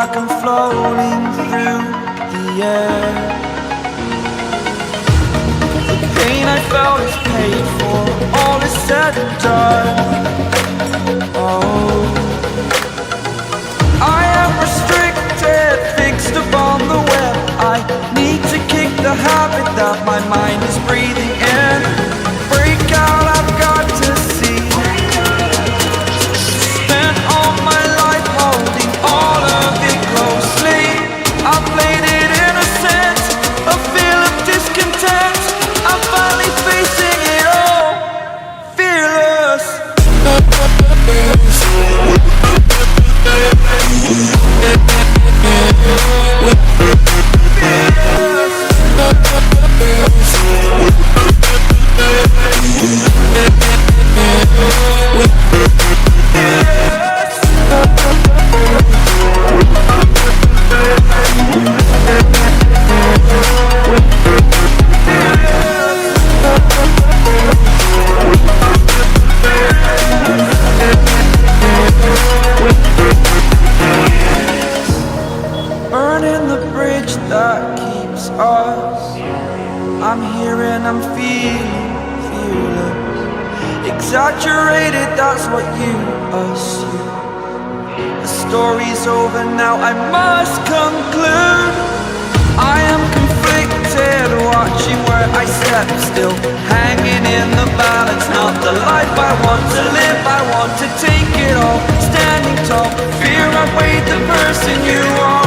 like I'm floating through the air. The pain I felt is paid for, all is said and done. Oh, I am restricted, fixed upon the web. I need to kick the habit that my mind is breathing in. Break out, I've got to see. Spent all my life holding all of it closely. I played it innocent, a feel of discontent. I'm finally facing it all, fearless. Burning the bridge that keeps us. I'm here and I'm feeling fearless. Exaggerated, that's what you assume. The story's over now, I must conclude. I am conflicted, watching where I step still, hanging in the balance. Not the life I want to live, I want to take it all. Standing tall, fear I've weighed the person you are.